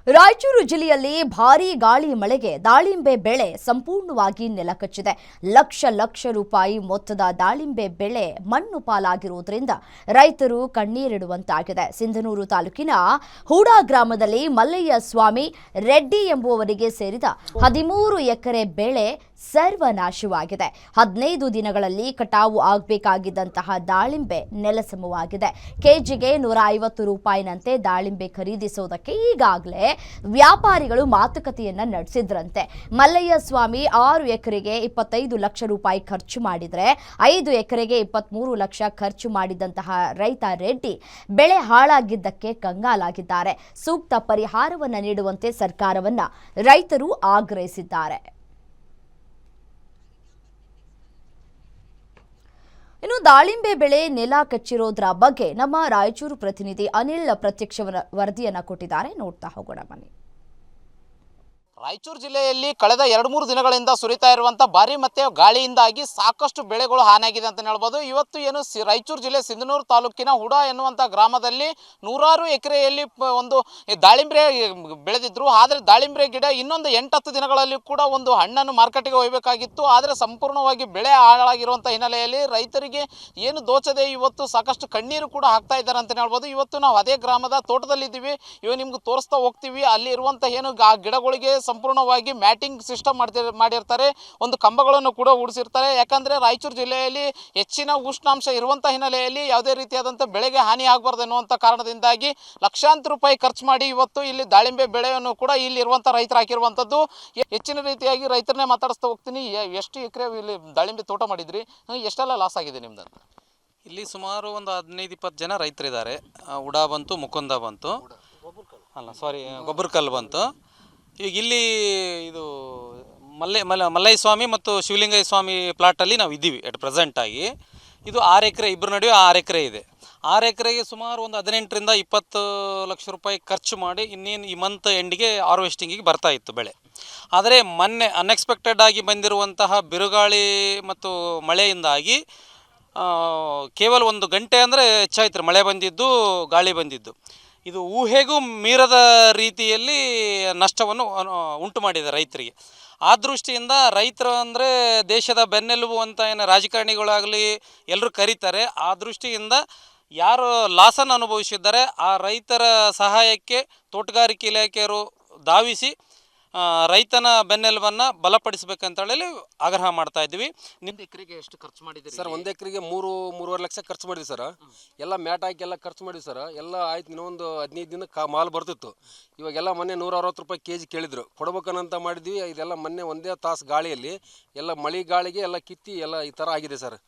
ರಾಯಚೂರು ಜಿಲ್ಲೆಯಲ್ಲಿ ಭಾರೀ ಗಾಳಿ ಮಳೆಗೆ ದಾಳಿಂಬೆ ಬೆಳೆ ಸಂಪೂರ್ಣವಾಗಿ ನೆಲಕಚ್ಚಿದೆ. ಲಕ್ಷ ರೂಪಾಯಿ ಮೊತ್ತದ ದಾಳಿಂಬೆ ಬೆಳೆ ಮಣ್ಣು ಪಾಲಾಗಿರುವುದರಿಂದ ರೈತರು ಕಣ್ಣೀರಿಡುವಂತಾಗಿದೆ. ಸಿಂಧನೂರು ತಾಲೂಕಿನ ಹೂಡಾ ಗ್ರಾಮದಲ್ಲಿ ಮಲ್ಲಯ್ಯ ಸ್ವಾಮಿ ರೆಡ್ಡಿ ಎಂಬುವವರಿಗೆ ಸೇರಿದ 13 ಎಕರೆ ಬೆಳೆ ಸರ್ವನಾಶವಾಗಿದೆ. 15 ದಿನಗಳಲ್ಲಿ ಕಟಾವು ಆಗಬೇಕಾಗಿದ್ದಂತಹ ದಾಳಿಂಬೆ ನೆಲಸಮವಾಗಿದೆ. ಕೆಜಿಗೆ 150 ರೂಪಾಯಿನಂತೆ ದಾಳಿಂಬೆ ಖರೀದಿಸುವುದಕ್ಕೆ ಈಗಾಗಲೇ ವ್ಯಾಪಾರಿಗಳು ಮಾತುಕತೆಯನ್ನ ನಡೆಸಿದ್ರಂತೆ. ಮಲ್ಲಯ್ಯ ಸ್ವಾಮಿ 6 ಎಕರೆಗೆ 25 ಲಕ್ಷ ರೂಪಾಯಿ ಖರ್ಚು ಮಾಡಿದರೆ 5 ಎಕರೆಗೆ 23 ಲಕ್ಷ ಖರ್ಚು ಮಾಡಿದಂತಹ ರೈತ ರೆಡ್ಡಿ ಬೆಳೆ ಹಾಳಾಗಿದ್ದಕ್ಕೆ ಕಂಗಾಲಾಗಿದ್ದಾರೆ. ಸೂಕ್ತ ಪರಿಹಾರವನ್ನು ನೀಡುವಂತೆ ಸರ್ಕಾರವನ್ನ ರೈತರು ಆಗ್ರಹಿಸಿದ್ದಾರೆ. ಇನ್ನು ದಾಳಿಂಬೆ ಬೆಳೆ ನೆಲ ಕಚ್ಚಿರೋದ್ರ ಬಗ್ಗೆ ನಮ್ಮ ರಾಯಚೂರು ಪ್ರತಿನಿಧಿ ಅನಿಲ್ ಪ್ರತ್ಯಕ್ಷ ವರದಿಯನ್ನ ಕೊಟ್ಟಿದ್ದಾರೆ. ನೋಡ್ತಾ ಹೋಗೋಣ ಬನ್ನಿ. ರಾಯಚೂರು ಜಿಲ್ಲೆಯಲ್ಲಿ ಕಳೆದ 2-3 ದಿನಗಳಿಂದ ಸುರಿತಾ ಇರುವಂಥ ಭಾರಿ ಮತ್ತೆ ಗಾಳಿಯಿಂದಾಗಿ ಸಾಕಷ್ಟು ಬೆಳೆಗಳು ಹಾನಿಯಾಗಿದೆ ಅಂತ ಹೇಳ್ಬೋದು. ಇವತ್ತು ಏನು ರಾಯಚೂರು ಜಿಲ್ಲೆ ಸಿಂಧನೂರು ತಾಲೂಕಿನ ಹುಡಾ ಎನ್ನುವಂಥ ಗ್ರಾಮದಲ್ಲಿ 100 ಎಕರೆಯಲ್ಲಿ ಒಂದು ದಾಳಿಂಬೆ ಬೆಳೆದಿದ್ರು. ಆದರೆ ದಾಳಿಂಬೆ ಗಿಡ ಇನ್ನೊಂದು 8-10 ದಿನಗಳಲ್ಲಿ ಕೂಡ ಒಂದು ಹಣ್ಣನ್ನು ಮಾರ್ಕೆಟಿಗೆ ಒಯ್ಯಬೇಕಾಗಿತ್ತು. ಆದರೆ ಸಂಪೂರ್ಣವಾಗಿ ಬೆಳೆ ಹಾಳಾಗಿರುವಂಥ ಹಿನ್ನೆಲೆಯಲ್ಲಿ ರೈತರಿಗೆ ಏನು ದೋಚದೆ ಇವತ್ತು ಸಾಕಷ್ಟು ಕಣ್ಣೀರು ಕೂಡ ಹಾಕ್ತಾ ಇದ್ದಾರೆ ಅಂತ ಹೇಳ್ಬೋದು. ಇವತ್ತು ನಾವು ಅದೇ ಗ್ರಾಮದ ತೋಟದಲ್ಲಿದ್ದೀವಿ. ಇವಾಗ ನಿಮ್ಗೆ ತೋರಿಸ್ತಾ ಹೋಗ್ತೀವಿ. ಅಲ್ಲಿ ಇರುವಂಥ ಏನು ಗಿಡಗಳಿಗೆ ಸಂಪೂರ್ಣವಾಗಿ ಮ್ಯಾಟಿಂಗ್ ಸಿಸ್ಟಮ್ ಮಾಡಿರ್ತಾರೆ. ಒಂದು ಕಂಬಗಳನ್ನು ಕೂಡ ಉಡಿಸಿರ್ತಾರೆ. ಯಾಕಂದರೆ ರಾಯಚೂರು ಜಿಲ್ಲೆಯಲ್ಲಿ ಹೆಚ್ಚಿನ ಉಷ್ಣಾಂಶ ಇರುವಂಥ ಹಿನ್ನೆಲೆಯಲ್ಲಿ ಯಾವುದೇ ರೀತಿಯಾದಂಥ ಬೆಳೆಗೆ ಹಾನಿ ಆಗಬಾರ್ದು ಎನ್ನುವಂಥ ಕಾರಣದಿಂದಾಗಿ ಲಕ್ಷಾಂತರ ರೂಪಾಯಿ ಖರ್ಚು ಮಾಡಿ ಇವತ್ತು ಇಲ್ಲಿ ದಾಳಿಂಬೆ ಬೆಳೆಯನ್ನು ಕೂಡ ಇಲ್ಲಿ ಇರುವಂಥ ರೈತರು ಹಾಕಿರುವಂಥದ್ದು. ಹೆಚ್ಚಿನ ರೀತಿಯಾಗಿ ರೈತರನ್ನೇ ಮಾತಾಡಿಸ್ತಾ ಹೋಗ್ತೀನಿ. ಎಷ್ಟು ಎಕರೆ ಇಲ್ಲಿ ದಾಳಿಂಬೆ ತೋಟ ಮಾಡಿದ್ರಿ, ಎಷ್ಟೆಲ್ಲ ಲಾಸ್ ಆಗಿದೆ ನಿಮ್ದಂತ? ಇಲ್ಲಿ ಸುಮಾರು ಒಂದು 15-20 ಜನ ರೈತರಿದ್ದಾರೆ. ಉಡಾ ಬಂತು, ಮುಕುಂದ ಬಂತು, ಗೊಬ್ಬರಕಲ್ ಬಂತು. ಈಗ ಇಲ್ಲಿ ಇದು ಮಲ್ಲಯ್ಯ ಸ್ವಾಮಿ ಮತ್ತು ಶಿವಲಿಂಗಯ್ಯ ಸ್ವಾಮಿ ಪ್ಲಾಟಲ್ಲಿ ನಾವು ಇದ್ದೀವಿ ಎಟ್ ಪ್ರೆಸೆಂಟಾಗಿ. ಇದು 6 ಎಕರೆ, ಇಬ್ಬರ ನಡುವೆ 6 ಎಕರೆ ಇದೆ. 6 ಎಕರೆಗೆ ಸುಮಾರು ಒಂದು 18-20 ಲಕ್ಷ ರೂಪಾಯಿ ಖರ್ಚು ಮಾಡಿ ಇನ್ನೇನು ಈ ಮಂತ್ ಎಂಡಿಗೆ ಹಾರ್ವೆಸ್ಟಿಂಗಿಗೆ ಬರ್ತಾ ಇತ್ತು ಬೆಳೆ. ಆದರೆ ಮೊನ್ನೆ ಅನ್ಎಕ್ಸ್ಪೆಕ್ಟೆಡ್ ಆಗಿ ಬಂದಿರುವಂತಹ ಬಿರುಗಾಳಿ ಮತ್ತು ಮಳೆಯಿಂದಾಗಿ ಕೇವಲ 1 ಗಂಟೆ ಅಂದರೆ ಹೆಚ್ಚಾಯ್ತು ಮಳೆ ಬಂದಿದ್ದು, ಗಾಳಿ ಬಂದಿದ್ದು. ಇದು ಊಹೆಗೂ ಮೀರದ ರೀತಿಯಲ್ಲಿ ನಷ್ಟವನ್ನು ಉಂಟು ಮಾಡಿದೆ ರೈತರಿಗೆ. ಆ ದೃಷ್ಟಿಯಿಂದ ರೈತರು ಅಂದರೆ ದೇಶದ ಬೆನ್ನೆಲುಬು ಅಂತ ಏನು ರಾಜಕಾರಣಿಗಳಾಗಲಿ ಎಲ್ಲರೂ ಕರೀತಾರೆ. ಆ ದೃಷ್ಟಿಯಿಂದ ಯಾರು ಲಾಸನ್ನು ಅನುಭವಿಸಿದ್ದಾರೆ ಆ ರೈತರ ಸಹಾಯಕ್ಕೆ ತೋಟಗಾರಿಕೆ ಇಲಾಖೆಯವರು ಧಾವಿಸಿ ರೈತನ ಬೆನ್ನೆಲುಬನ್ನು ಬಲಪಡಿಸಬೇಕಂತೇಳಿ ಆಗ್ರಹ ಮಾಡ್ತಾ ಇದ್ವಿ. ನಿಮ್ದು ಎಕರೆಗೆ ಎಷ್ಟು ಖರ್ಚು ಮಾಡಿದ್ದೀರಿ ಸರ್? 1 ಎಕರೆಗೆ 3-3.5 ಲಕ್ಷ ಖರ್ಚು ಮಾಡಿದ್ವಿ ಸರ್. ಎಲ್ಲ ಮ್ಯಾಟ್ ಹಾಕಿ ಎಲ್ಲ ಖರ್ಚು ಮಾಡಿದ್ವಿ ಸರ್. ಎಲ್ಲ ಆಯ್ತು. ಇನ್ನೊಂದು 15 ದಿನಕ್ಕೆ ಮಾಲ್ ಬರ್ತಿತ್ತು. ಇವಾಗೆಲ್ಲ ಮೊನ್ನೆ 160 ರೂಪಾಯಿ ಕೆಜಿ ಕೇಳಿದ್ರು, ಕೊಡ್ಬೇಕನ್ನಂತ ಮಾಡಿದ್ವಿ. ಇದೆಲ್ಲ ಮೊನ್ನೆ ಒಂದೇ ತಾಸು ಗಾಳಿಯಲ್ಲಿ ಎಲ್ಲ ಮಳೆ ಗಾಳಿಗೆ ಎಲ್ಲ ಕಿತ್ತಿ ಎಲ್ಲ ಈ ಥರ ಆಗಿದೆ ಸರ್.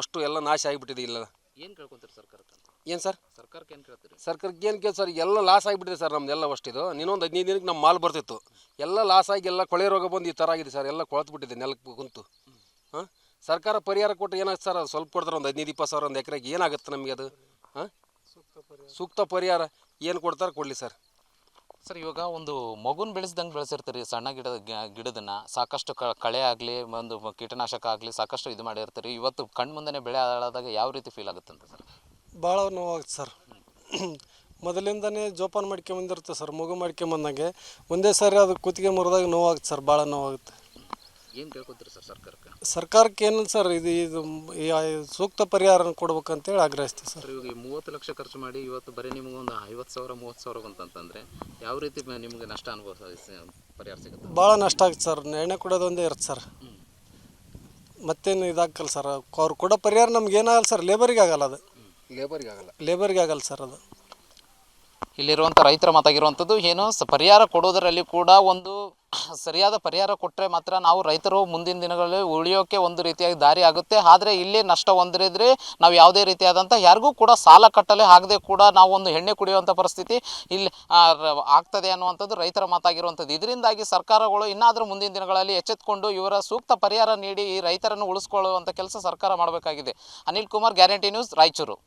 ಅಷ್ಟು ಎಲ್ಲ ನಾಶ ಆಗಿಬಿಟ್ಟಿದೆ. ಇಲ್ಲ ಏನು ಕೇಳ್ಕೊಂತೀರಿ ಸರ್ಕಾರಕ್ಕೆ? ಏನು ಸರ್? ಸರ್ಕಾರಕ್ಕೆ ಏನು ಕೇಳ್ತೀರಿ? ಸರ್ಕಾರಕ್ಕೆ ಏನು ಕೇಳಿ ಸರ್, ಎಲ್ಲ ಲಾಸ್ ಆಗಿಬಿಟ್ಟಿದೆ ಸರ್ ನಮ್ದೆಲ್ಲ. ಅಷ್ಟಿದು ಇನ್ನೊಂದು 15 ದಿನಕ್ಕೆ ನಮ್ಮ ಮಾಲ್ ಬರ್ತಿತ್ತು. ಎಲ್ಲ ಲಾಸ್ ಆಗಿ ಎಲ್ಲ ಕೊಳೆ ರೋಗ ಬಂದು ಈ ಥರ ಆಗಿದೆ ಸರ್. ಎಲ್ಲ ಕೊಳತ್ಬಿಟ್ಟಿದೆ ನೆಲಕ್ಕೆ ಕುಂತು. ಹಾಂ, ಸರ್ಕಾರ ಪರಿಹಾರ ಕೊಟ್ಟು ಏನಾಗುತ್ತೆ ಸರ್? ಸ್ವಲ್ಪ ಕೊಡ್ತಾರೆ, ಒಂದು 15-20 ಸಾವಿರ ಒಂದು ಎಕರೆಗೆ. ಏನಾಗುತ್ತೆ ನಮಗೆ ಅದು? ಹಾಂ, ಸೂಕ್ತ ಪರಿಹಾರ ಏನು ಕೊಡ್ತಾರೆ ಕೊಡಲಿ ಸರ್. ಸರ್, ಇವಾಗ ಒಂದು ಮಗುನ ಬೆಳೆಸ್ದಂಗೆ ಬೆಳೆಸಿರ್ತೀರಿ. ಸಣ್ಣ ಗಿಡದನ್ನು ಸಾಕಷ್ಟು ಕಳೆ ಆಗಲಿ, ಒಂದು ಕೀಟನಾಶಕ ಆಗಲಿ ಸಾಕಷ್ಟು ಇದು ಮಾಡಿರ್ತೀರಿ. ಇವತ್ತು ಕಣ್ಣು ಮುಂದೆ ಬೆಳೆ ಹಾಳಾದಾಗ ಯಾವ ರೀತಿ ಫೀಲ್ ಆಗುತ್ತೆ ಅಂತ ಸರ್? ಭಾಳ ನೋವಾಗುತ್ತೆ ಸರ್. ಮೊದಲಿಂದನೇ ಜೋಪಾನ ಮಾಡ್ಕೊಂಬಂದಿರುತ್ತೆ ಸರ್. ಮಗು ಮಾಡ್ಕೊಂಬಂದಂಗೆ ಒಂದೇ ಸಾರಿ ಅದು ಕುತ್ತಿಗೆ ಮುರಿದಾಗ ನೋವಾಗುತ್ತೆ ಸರ್. ಭಾಳ ನೋವಾಗುತ್ತೆ. ಏನು ಕೇಳ್ಕೊತೀರಿ ಸರ್ ಸರ್ಕಾರಕ್ಕೆ? ಸರ್ಕಾರಕ್ಕೆ ಏನು ಸರ್, ಇದು ಸೂಕ್ತ ಪರಿಹಾರ ಕೊಡ್ಬೇಕಂತೇಳಿ ಆಗ್ರಹಿಸ್ತೀವಿ ಸರ್. ಇವಾಗ 30 ಲಕ್ಷ ಖರ್ಚು ಮಾಡಿ ಇವತ್ತು ಬರೀ ನಿಮಗೆ ಒಂದು 50,000-30,000 ಬಂತಂತಂದರೆ ಯಾವ ರೀತಿ ನಿಮಗೆ ನಷ್ಟ ಪರಿಹಾರ ಸಿಗುತ್ತೆ? ಭಾಳ ನಷ್ಟ ಆಗುತ್ತೆ ಸರ್. ಎಣ್ಣೆ ಕೊಡೋದು ಒಂದೇ ಇರುತ್ತೆ ಸರ್. ಮತ್ತೇನು ಇದಾಗಲ್ಲ ಸರ್. ಅವ್ರು ಕೊಡೋ ಪರಿಹಾರ ನಮ್ಗೆ ಏನಾಗಲ್ಲ ಸರ್. ಲೇಬರಿಗೆ ಆಗಲ್ಲ ಅದು. ಲೇಬರಿಗೆ ಆಗಲ್ಲ ಸರ್ ಅದು. ಇಲ್ಲಿರುವಂಥ ರೈತರ ಮಾತಾಗಿರುವಂಥದ್ದು ಏನು ಪರಿಹಾರ ಕೊಡೋದರಲ್ಲಿ ಕೂಡ ಒಂದು ಸರಿಯಾದ ಪರಿಹಾರ ಕೊಟ್ಟರೆ ಮಾತ್ರ ನಾವು ರೈತರು ಮುಂದಿನ ದಿನಗಳಲ್ಲಿ ಉಳಿಯೋಕ್ಕೆ ಒಂದು ರೀತಿಯಾಗಿ ದಾರಿ ಆಗುತ್ತೆ. ಆದರೆ ಇಲ್ಲಿ ನಷ್ಟ ಹೊಂದಿದ್ರೆ ನಾವು ಯಾವುದೇ ರೀತಿಯಾದಂಥ ಯಾರಿಗೂ ಕೂಡ ಸಾಲ ಕಟ್ಟಲೆ ಆಗದೆ ಕೂಡ ನಾವು ಒಂದು ಎಣ್ಣೆ ಕುಡಿಯುವಂಥ ಪರಿಸ್ಥಿತಿ ಇಲ್ಲಿ ಆಗ್ತದೆ ಅನ್ನುವಂಥದ್ದು ರೈತರ ಮಾತಾಗಿರುವಂಥದ್ದು. ಇದರಿಂದಾಗಿ ಸರ್ಕಾರಗಳು ಇನ್ನಾದರೂ ಮುಂದಿನ ದಿನಗಳಲ್ಲಿ ಎಚ್ಚೆತ್ತುಕೊಂಡು ಇವರ ಸೂಕ್ತ ಪರಿಹಾರ ನೀಡಿ ಈ ರೈತರನ್ನು ಉಳಿಸ್ಕೊಳ್ಳುವಂಥ ಕೆಲಸ ಸರ್ಕಾರ ಮಾಡಬೇಕಾಗಿದೆ. Anil Kumar, guarantee news, Raichur.